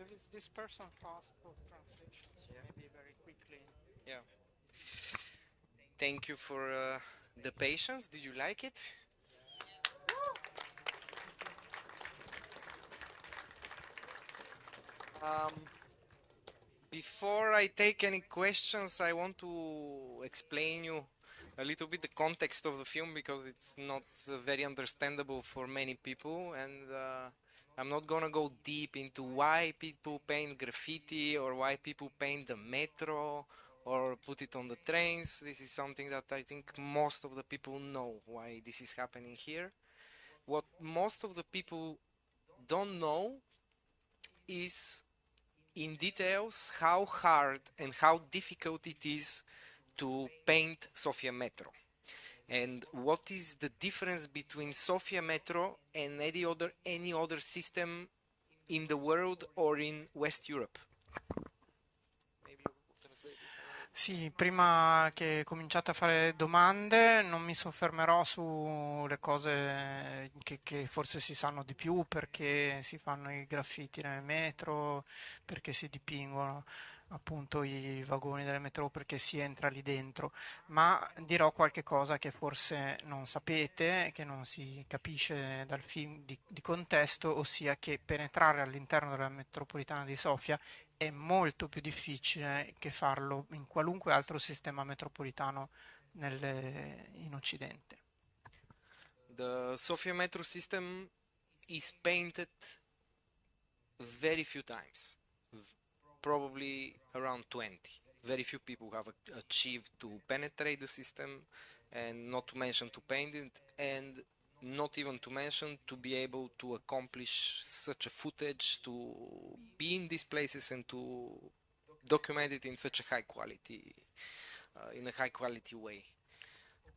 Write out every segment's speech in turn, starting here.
There is this person task for translations, Yeah. maybe very quickly. Yeah. Thank you for the patience. Do you like it? Um, Before I take any questions, I want to explain you a little bit the context of the film because it's not very understandable for many people, and I'm not gonna go deep into why people paint graffiti or why people paint the metro or put it on the trains. This is something that I think most of the people know why this is happening here. What most of the people don't know is in details how hard and how difficult it is to paint Sofia Metro and what is the difference between Sofia Metro and any other system in the world or in West Europe. Maybe you will translate this a little bit. Sì, prima che cominciate a fare domande, non mi soffermerò sulle cose che forse si sanno di più, perché si fanno i graffiti nel metro, perché si dipingono appunto i vagoni delle metro, perché si entra lì dentro, ma dirò qualche cosa che forse non sapete, che non si capisce dal film di contesto, ossia che penetrare all'interno della metropolitana di Sofia è molto più difficile che farlo in qualunque altro sistema metropolitano in Occidente. The Sofia Metro system is painted very few times, probably around 20. Very few people have achieved to penetrate the system, and not to mention to paint it, and not even to mention to be able to accomplish such a footage, to be in these places and to document it in such a high quality, in a high quality way.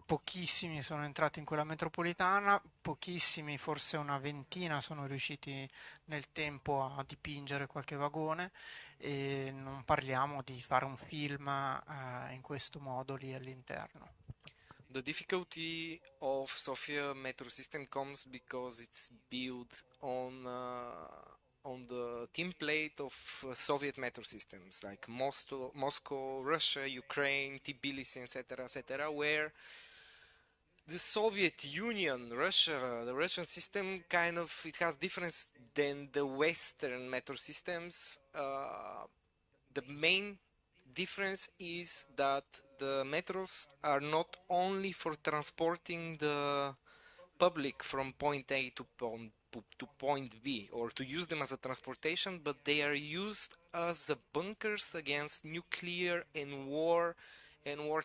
Pochissimi sono entrati in quella metropolitana, pochissimi, forse una ventina, sono riusciti nel tempo a dipingere qualche vagone, e non parliamo di fare un film in questo modo lì all'interno. The difficulty of Sofia metro system comes because it's built on the template of Soviet metro systems like Moscow, Russia, Ukraine, Tbilisi, etc., etc., where the Soviet Union, Russia, the Russian system kind of it has difference than the Western metro systems. The main difference is that the metros are not only for transporting the public from point A to point B or to use them as a transportation, but they are used as a bunkers against nuclear and war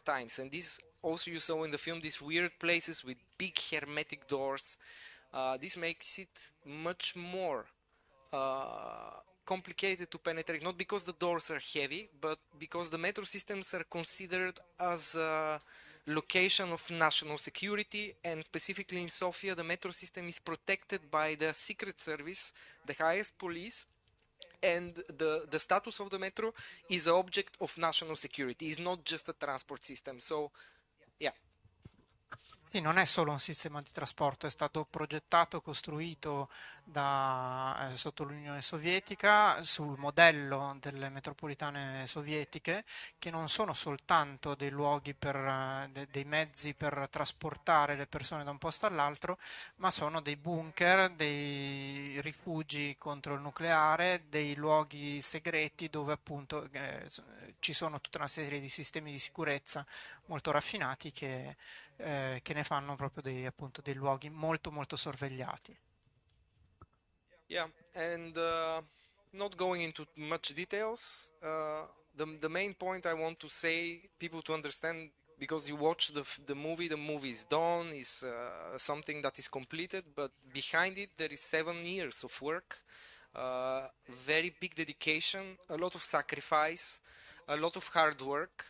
times. And this also you saw in the film these weird places with big hermetic doors. This makes it much more uh, complicated to penetrate, not because the doors are heavy, but because the metro systems are considered as a location of national security, and specifically in Sofia, the metro system is protected by the secret service, the highest police, and the status of the metro is an object of national security. It's not just a transport system. So, yeah. Sì, non è solo un sistema di trasporto, è stato progettato e costruito sotto l'Unione Sovietica sul modello delle metropolitane sovietiche, che non sono soltanto dei luoghi dei mezzi per trasportare le persone da un posto all'altro, ma sono dei bunker, dei rifugi contro il nucleare, dei luoghi segreti dove appunto ci sono tutta una serie di sistemi di sicurezza molto raffinati che ne fanno proprio appunto, dei luoghi molto molto sorvegliati. Yeah, and not going into much details, the main point I want to say, people to understand, because you watch the movie, the movie is done, is something that is completed, but behind it there is 7 years of work, very big dedication, a lot of sacrifice, a lot of hard work,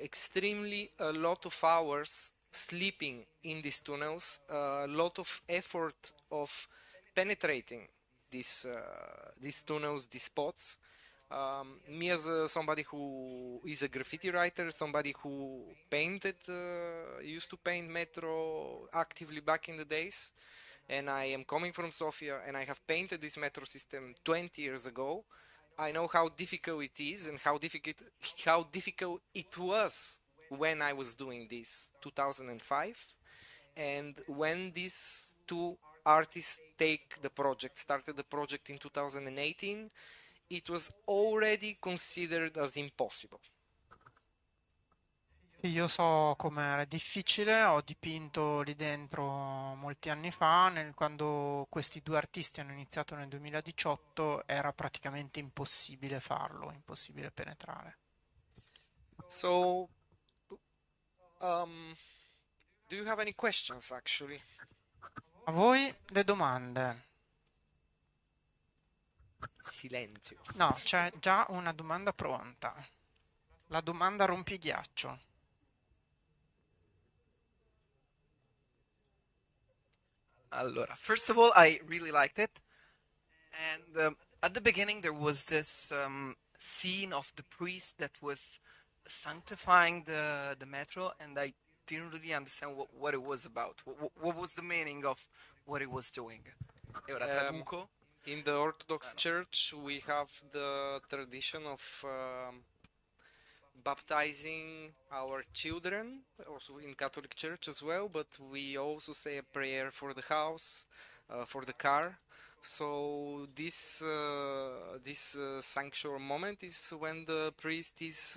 extremely a lot of hours sleeping in these tunnels, a lot of effort of penetrating these tunnels, these spots. Me as somebody who is a graffiti writer, somebody who used to paint metro actively back in the days, and I am coming from Sofia, and I have painted this metro system 20 years ago. I know how difficult it is and how difficult it was when I was doing this 2005, and when these two artists started the project in 2018, it was already considered as impossible. Sì, io so com'è difficile, ho dipinto lì dentro molti anni fa, quando questi due artisti hanno iniziato nel 2018 era praticamente impossibile farlo, impossibile penetrare. So, um, do you have any questions actually? A voi le domande? Silenzio. No, c'è già una domanda pronta. La domanda rompighiaccio. Allora, first of all, I really liked it. And at the beginning, there was this scene of the priest that was sanctifying the metro, and I didn't really understand what it was about. What was the meaning of what it was doing? E ora Um, traduco. in the Orthodox No. Church, we have the tradition of baptizing our children, also in Catholic Church as well, but we also say a prayer for the house, for the car. So this sanctuary moment is when the priest is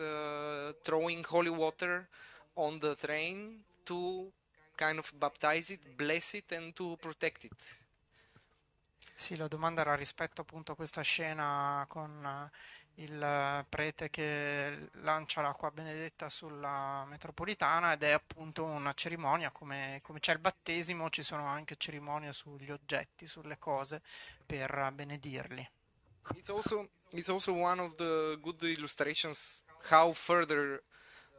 throwing holy water on the train to kind of baptize it, bless it, and to protect it. Sì, la domanda era rispetto appunto a questa scena con il prete che lancia l'acqua benedetta sulla metropolitana ed è appunto una cerimonia, come c'è il battesimo, ci sono anche cerimonie sugli oggetti, sulle cose per benedirli. It's also one of the good illustrations how further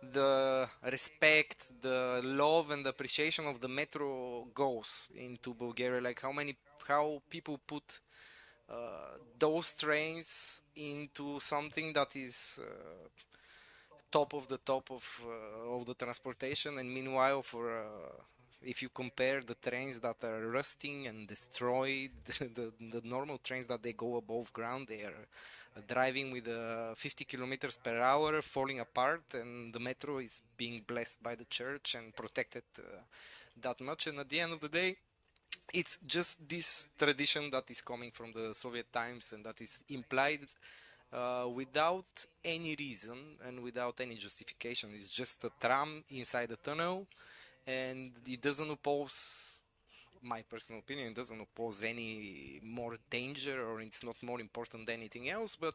the respect, the love, and the appreciation of the metro goes into Bulgaria. Like how people put those trains into something that is top of the transportation, and meanwhile, for if you compare the trains that are rusting and destroyed, the normal trains that they go above ground, they are driving with 50 kilometers per hour, falling apart, and the metro is being blessed by the church and protected that much. And at the end of the day, it's just this tradition that is coming from the Soviet times and that is implied without any reason and without any justification. It's just a tram inside a tunnel, and it doesn't oppose, my personal opinion, it doesn't oppose any more danger, or it's not more important than anything else, but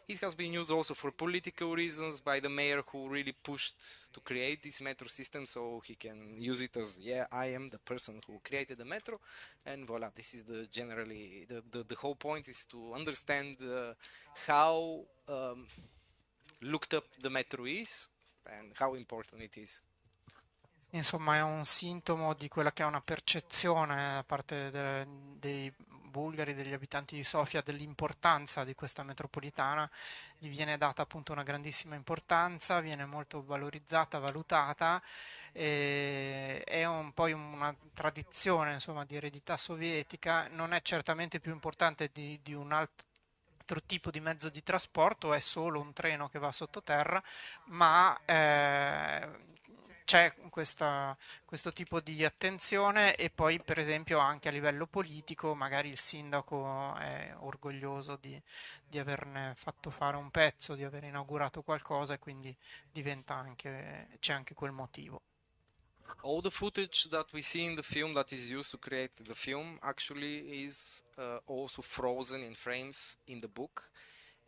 it has been used also for political reasons by the mayor, who really pushed to create this metro system so he can use it as, yeah, I am the person who created the metro, and voila, this is the whole point is to understand how looked up the metro is and how important it is. Insomma, è un sintomo di quella che è una percezione da parte dei bulgari, degli abitanti di Sofia, dell'importanza di questa metropolitana. Gli viene data appunto una grandissima importanza, viene molto valorizzata, valutata, e è poi una tradizione, insomma, di eredità sovietica. Non è certamente più importante di un altro tipo di mezzo di trasporto, è solo un treno che va sottoterra, ma c'è questo tipo di attenzione, e poi per esempio anche a livello politico magari il sindaco è orgoglioso di averne fatto fare un pezzo, di aver inaugurato qualcosa, e quindi c'è anche quel motivo. All the footage that we see in the film that is used to create the film actually is also frozen in frames in the book,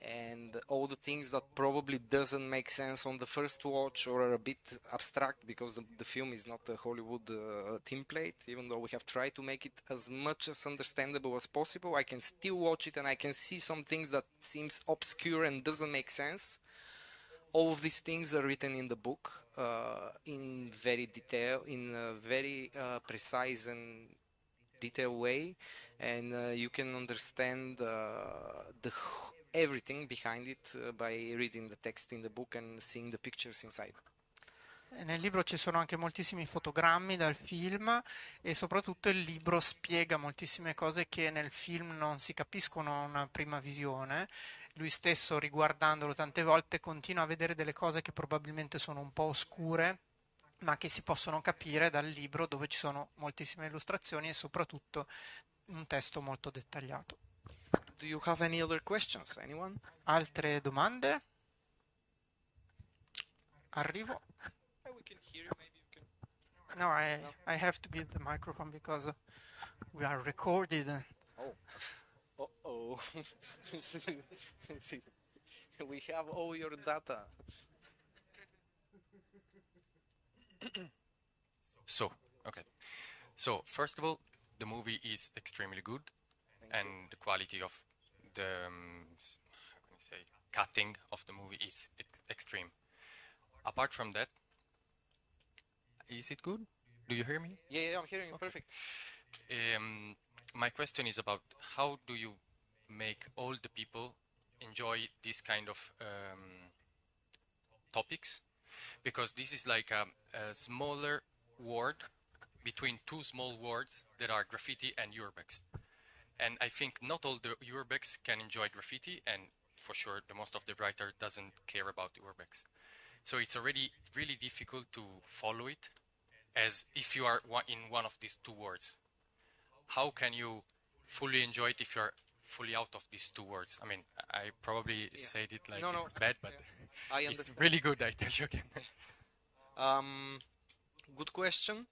and all the things that probably doesn't make sense on the first watch or are a bit abstract because the film is not a Hollywood template, even though we have tried to make it as much as understandable as possible, I can still watch it and I can see some things that seems obscure and doesn't make sense. All of these things are written in the book in a very precise and detailed way, and you can understand everything behind it by reading the text in the book and seeing the pictures inside. Nel libro ci sono anche moltissimi fotogrammi dal film, e soprattutto il libro spiega moltissime cose che nel film non si capiscono a una prima visione. lui stesso, riguardandolo tante volte, continua a vedere delle cose che probabilmente sono un po' oscure, ma che si possono capire dal libro, dove ci sono moltissime illustrazioni e soprattutto un testo molto dettagliato. Do you have any other questions? Anyone? Altre domande? Arrivo. We can hear you. Maybe you can. No, I have to give the microphone because we are recorded. Oh. Uh-oh. We have all your data. So, okay. So, first of all, the movie is extremely good, and the quality of the how can I say, cutting of the movie is extreme. Apart from that, is it good? Do you hear me? Yeah, I'm hearing you. Okay. Perfect. My question is about how do you make all the people enjoy this kind of topics? Because this is like a smaller word between two small words that are graffiti and urbex. And I think not all the urbex can enjoy graffiti, and for sure the most of the writer doesn't care about urbex. So it's already really difficult to follow it as if you are in one of these two words. How can you fully enjoy it if you're fully out of these two words? I mean, I probably said it like No, it's bad, but I it's understand. really good, I tell you again. Good question.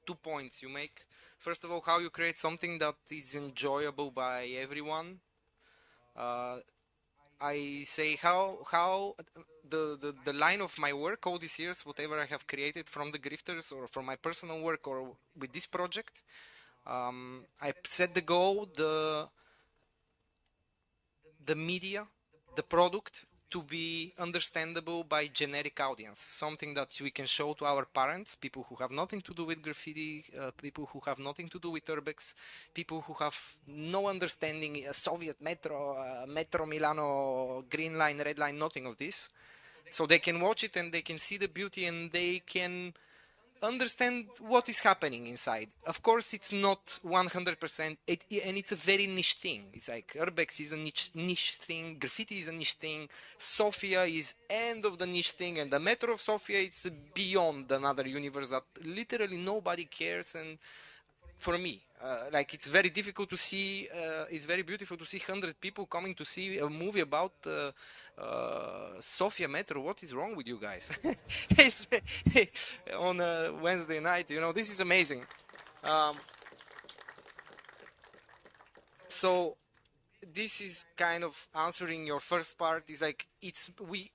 2 points you make. First of all, how you create something that is enjoyable by everyone. I say how the line of my work all these years, whatever I have created from the Grifters or from my personal work or with this project, I set the goal, the media, the product to be understandable by generic audience, something that we can show to our parents, people who have nothing to do with graffiti, people who have nothing to do with urbex, people who have no understanding Soviet metro, metro Milano, green line, red line, nothing of this. So they can watch it and they can see the beauty and they can understand what is happening inside. Of course, it's not 100%, and it's a very niche thing. It's like urbex is a niche thing, graffiti is a niche thing, Sofia is end of the niche thing, and the metro of Sofia it's beyond another universe that literally nobody cares. And for me, like it's very difficult to see. It's very beautiful to see 100 people coming to see a movie about Sofia Metro. What is wrong with you guys? It's on a Wednesday night, you know, this is amazing. So this is kind of answering your first part. Is like it's we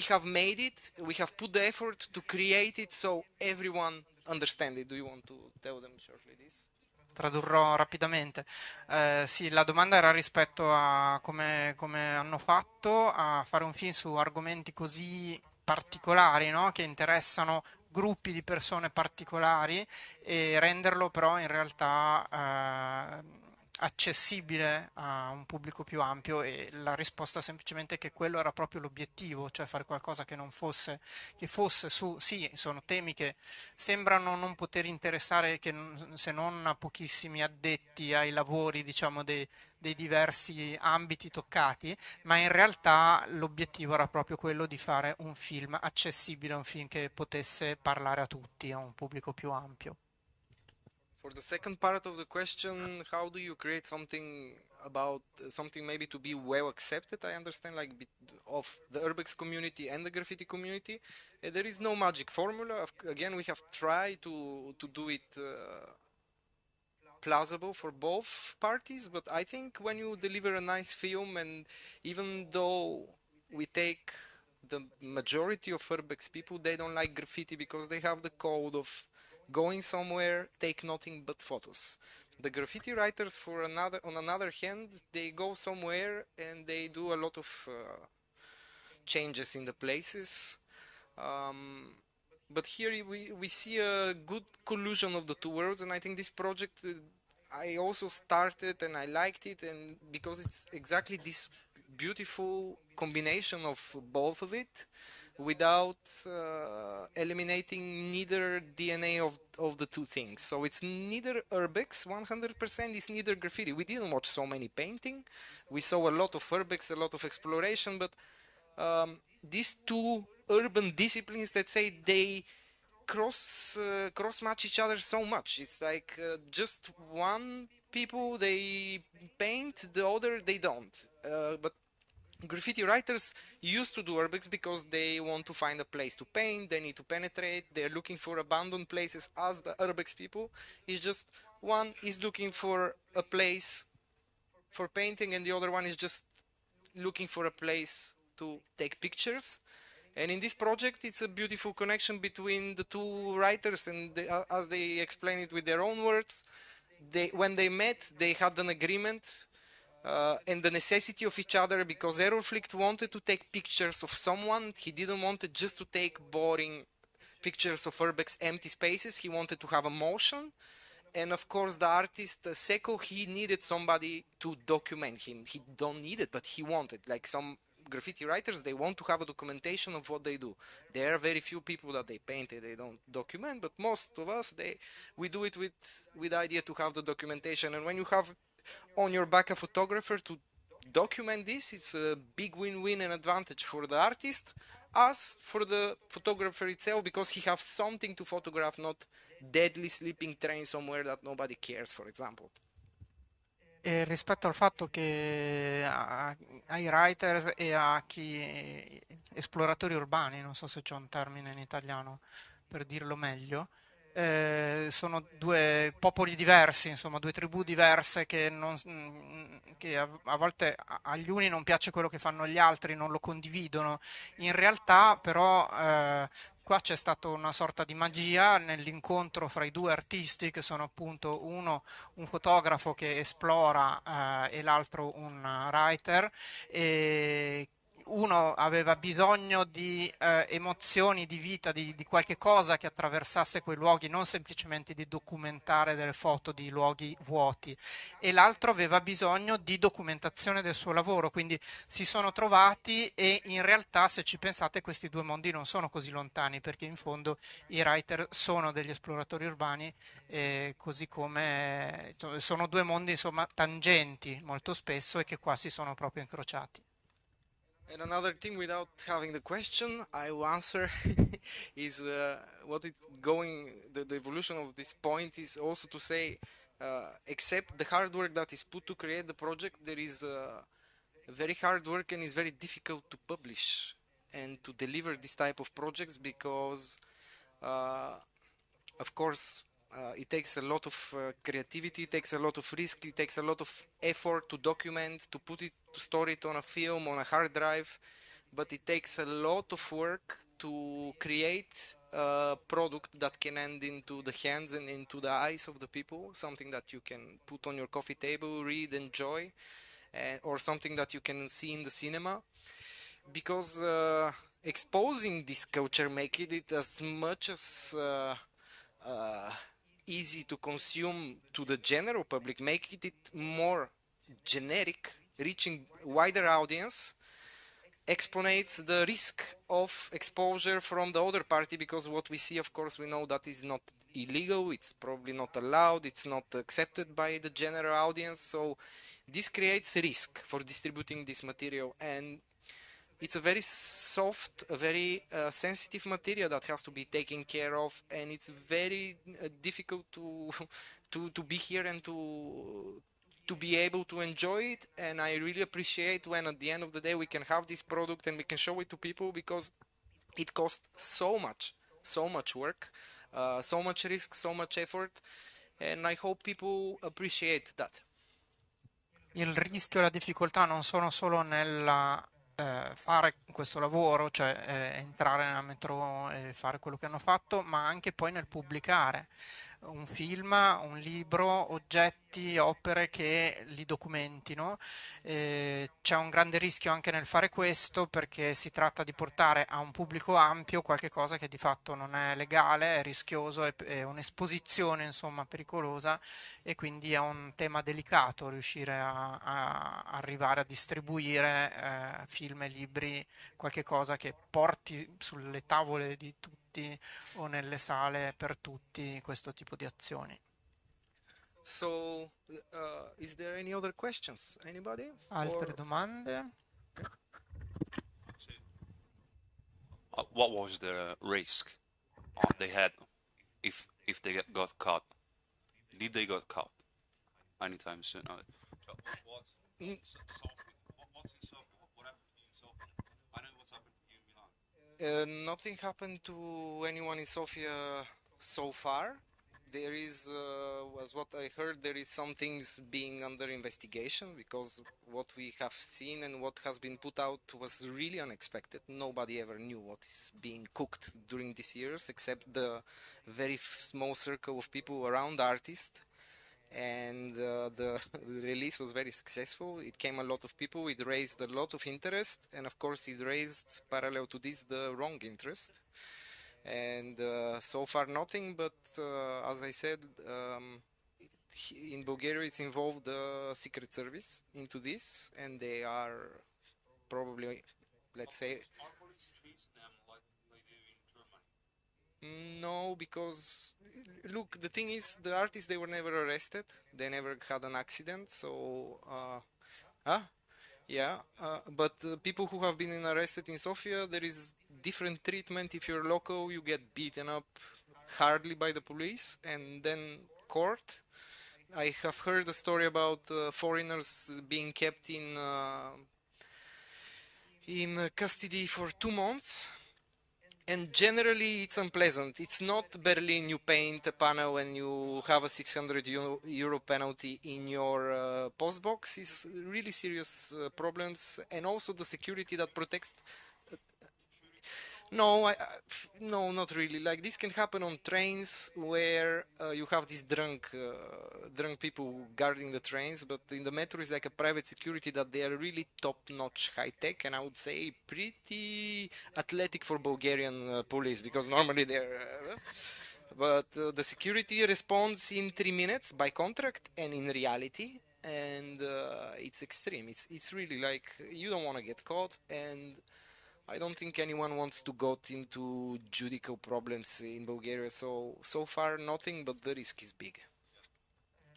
have made it. We have put the effort to create it so everyone understand it. Do you want to tell them shortly this? Tradurrò rapidamente. Sì, la domanda era rispetto a come hanno fatto a fare un film su argomenti così particolari, no? Che interessano gruppi di persone particolari e renderlo però in realtà accessibile a un pubblico più ampio, e la risposta semplicemente è che quello era proprio l'obiettivo, cioè fare qualcosa che non fosse, che fosse su, sì, sono temi che sembrano non poter interessare se non a pochissimi addetti ai lavori, diciamo, dei diversi ambiti toccati, ma in realtà l'obiettivo era proprio quello di fare un film accessibile, un film che potesse parlare a tutti, a un pubblico più ampio. For the second part of the question, how do you create something about something maybe to be well accepted? I understand like of the urbex community and the graffiti community. There is no magic formula. Again, we have tried to do it plausible for both parties, but I think when you deliver a nice film, and even though we take the majority of urbex people, they don't like graffiti because they have the code of going somewhere, take nothing but photos. The graffiti writers, on another hand, they go somewhere and they do a lot of changes in the places. But here we see a good collusion of the two worlds, and I think this project I also started and I liked it, and because it's exactly this beautiful combination of both of it. without eliminating neither DNA of the two things. So it's neither urbex 100%, it's neither graffiti. We didn't watch so many painting. We saw a lot of urbex, a lot of exploration, but these two urban disciplines, let's say, they cross match each other so much. It's like just one people they paint, the other they don't. But graffiti writers used to do urbex because they want to find a place to paint, they need to penetrate, they're looking for abandoned places as the urbex people. It's just one is looking for a place for painting and the other one is just looking for a place to take pictures. And in this project, it's a beautiful connection between the two writers, and as they explain it with their own words, when they met, they had an agreement and the necessity of each other, because Errorflicht wanted to take pictures of someone. He didn't want it just to take boring pictures of urbex empty spaces. He wanted to have a motion. And of course, the artist Seko, he needed somebody to document him. He don't need it, but he wanted. Like some graffiti writers, they want to have a documentation of what they do. There are very few people that they paint and they don't document, but most of us, we do it with the idea to have the documentation. And when you have on your back a photographer to document this, it's a big win-win and advantage for the artist as for the photographer itself, because he has something to photograph, not deadly sleeping train somewhere that nobody cares, for example. E rispetto al fatto che ai writers e a chi esploratori urbani, non so se c'è un termine in italiano per dirlo meglio, sono due popoli diversi, insomma, due tribù diverse che a volte agli uni non piace quello che fanno gli altri, non lo condividono. In realtà, però, qua c'è stata una sorta di magia nell'incontro fra i due artisti, che sono appunto uno un fotografo che esplora e l'altro un writer. E uno aveva bisogno di emozioni, di vita, di qualche cosa che attraversasse quei luoghi, non semplicemente di documentare delle foto di luoghi vuoti, e l'altro aveva bisogno di documentazione del suo lavoro, quindi si sono trovati. E in realtà, se ci pensate, questi due mondi non sono così lontani, perché in fondo i writer sono degli esploratori urbani, così come sono due mondi, insomma, tangenti molto spesso, e che qua si sono proprio incrociati. And another thing, without having the question, I will answer is what it's going. The evolution of this point is also to say, except the hard work that is put to create the project, there is very hard work, and it's very difficult to publish and to deliver this type of projects, because, of course, it takes a lot of creativity, it takes a lot of risk, it takes a lot of effort to document, to store it on a film, on a hard drive, but it takes a lot of work to create a product that can end into the hands and into the eyes of the people, something that you can put on your coffee table, read, enjoy, or something that you can see in the cinema, because exposing this culture, making it as much as easy to consume to the general public, making it more generic, reaching wider audience, exponates the risk of exposure from the other party, because what we see, of course, we know that is not illegal, it's probably not allowed, it's not accepted by the general audience, so this creates a risk for distributing this material. And it's a very soft, a very sensitive material that has to be taken care of, and it's very difficult to be here and to be able to enjoy it. And I really appreciate when at the end of the day we can have this product and we can show it to people, because it costs so much work, so much risk, so much effort, and I hope people appreciate that. Il rischio e la difficoltà non sono solo nella fare questo lavoro, cioè entrare nella metro e fare quello che hanno fatto, ma anche poi nel pubblicare. un film, un libro, oggetti, opere che li documentino. C'è un grande rischio anche nel fare questo perché si tratta di portare a un pubblico ampio qualche cosa che di fatto non è legale, è rischioso, è un'esposizione insomma pericolosa e quindi è un tema delicato riuscire a arrivare a distribuire film e libri, qualche cosa che porti sulle tavole di tutti o nelle sale per tutti questo tipo di azioni. So, is there any other questions? Anybody? Altre Or domande? What was the risk they had if they got caught? Did they got caught anytime soon? Mm. Nothing happened to anyone in Sofia so far. There is, as what I heard, there is some things being under investigation because what we have seen and what has been put out was really unexpected. Nobody ever knew what is being cooked during these years except the very small circle of people around artists. And the release was very successful. It came a lot of people, it raised a lot of interest, and of course it raised, parallel to this, the wrong interest. And so far nothing, but as I said, in Bulgaria it's involved the Secret Service into this, and they are probably, let's say, no, because look, the thing is, the artists, they were never arrested. They never had an accident. So, yeah. But people who have been arrested in Sofia, there is different treatment. If you're local, you get beaten up hardly by the police, and then court. I have heard a story about foreigners being kept in custody for 2 months. And generally it's unpleasant. It's not Berlin, you paint a panel and you have a 600 euro penalty in your post box. It's really serious problems, and also the security that protects. No, no, not really. Like this can happen on trains where you have these drunk people guarding the trains, but in the metro is like a private security that they are really top-notch, high-tech, and I would say pretty athletic for Bulgarian police because normally they're. But the security responds in 3 minutes by contract and in reality, and it's extreme. It's really like you don't want to get caught, and I don't think anyone wants to go into judicial problems in Bulgaria, so far nothing, but the risk is big.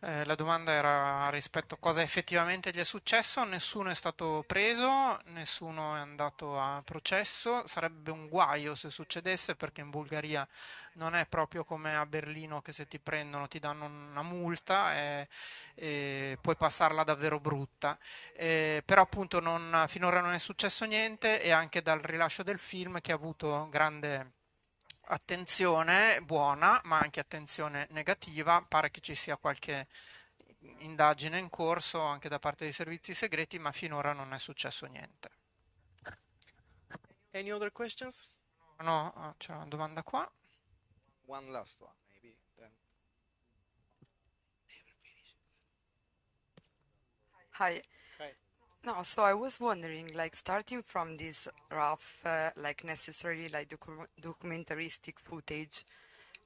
La domanda era rispetto a cosa effettivamente gli è successo, nessuno è stato preso, nessuno è andato a processo, sarebbe un guaio se succedesse perché in Bulgaria non è proprio come a Berlino che se ti prendono ti danno una multa e puoi passarla davvero brutta. Però appunto finora non è successo niente e anche dal rilascio del film che ha avuto grande attenzione buona, ma anche attenzione negativa, pare che ci sia qualche indagine in corso anche da parte dei servizi segreti, ma finora non è successo niente. Any other questions? No, c'è una domanda qua. One last one, maybe. Then. Hi. Hi. No, so I was wondering, like, starting from this rough, like, necessarily, like, documentaristic footage,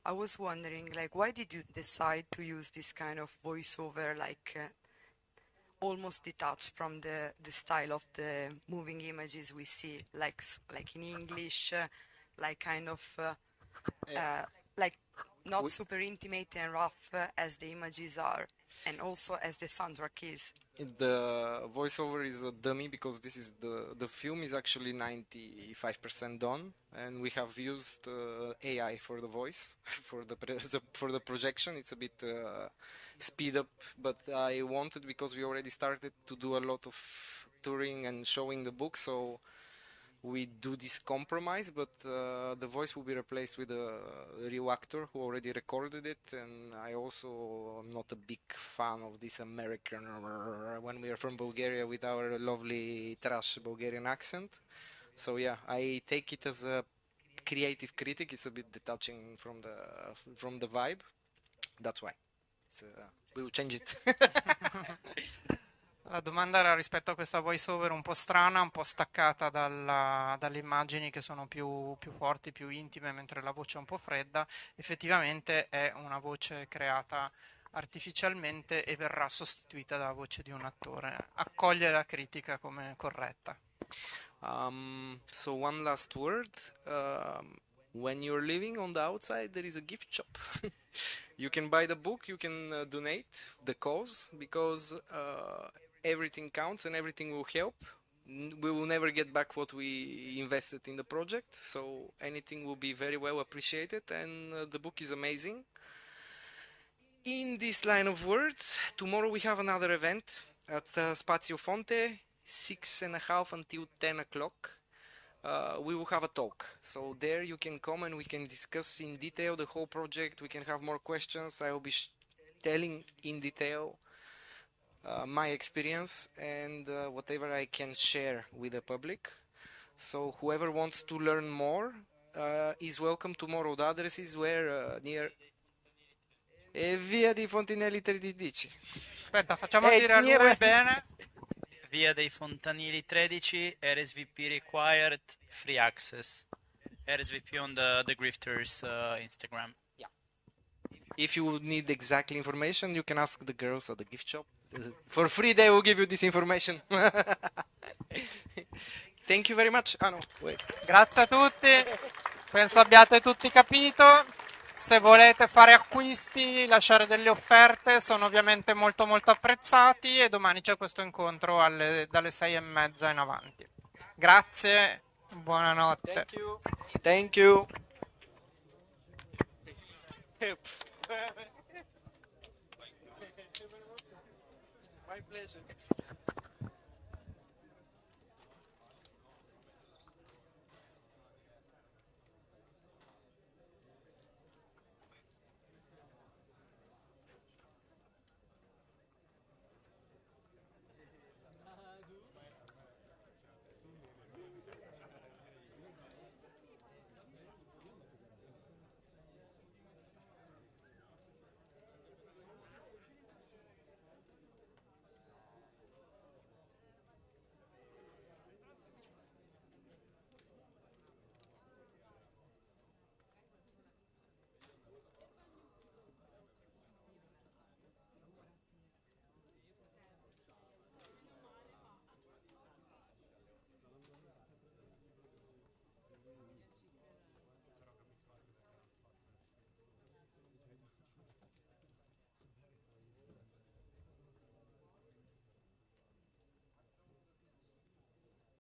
I was wondering, like, why did you decide to use this kind of voiceover, like, almost detached from the style of the moving images we see, like in English, like, kind of, like, not super intimate and rough as the images are, and also as the soundtrack is. The voiceover is a dummy because this is the film is actually 95% done, and we have used AI for the voice for the projection. It's a bit speed up, but I wanted because we already started to do a lot of touring and showing the book, so we do this compromise, but the voice will be replaced with a real actor who already recorded it, and I also am not a big fan of this American when we are from Bulgaria with our lovely trash Bulgarian accent. So yeah, I take it as a creative critic. It's a bit detaching from the vibe. That's why. We will change it. La domanda era rispetto a questa voice-over un po' strana, un po' staccata dalle immagini che sono più forti, più intime, mentre la voce è un po' fredda. Effettivamente è una voce creata artificialmente e verrà sostituita dalla voce di un attore. Accoglie la critica come corretta. So one last word. When you're living on the outside, there is a gift shop. You can buy the book, you can donate the cause, because everything counts and everything will help. We will never get back what we invested in the project, so anything will be very well appreciated, and the book is amazing. In this line of words, tomorrow we have another event at Spazio Fonte, 6:30 until 10 o'clock. We will have a talk, so there you can come and we can discuss in detail the whole project. We can have more questions. I will be telling in detail my experience and whatever I can share with the public. So whoever wants to learn more is welcome tomorrow. The address is where near Via di Fontinelli 13. Aspetta, facciamo dire a lui bene. Via dei Fontanili 13, RSVP required, free access. RSVP on the Grifters Instagram. Yeah. If you need exactly information, you can ask the girls at the gift shop. For free, they will give you this information. Thank you very much. Ah, no, wait. Grazie a tutti. Penso abbiate tutti capito. Se volete fare acquisti, lasciare delle offerte, sono ovviamente molto apprezzati, e domani c'è questo incontro dalle 6:30 in avanti. Grazie, buonanotte. Thank you. My pleasure.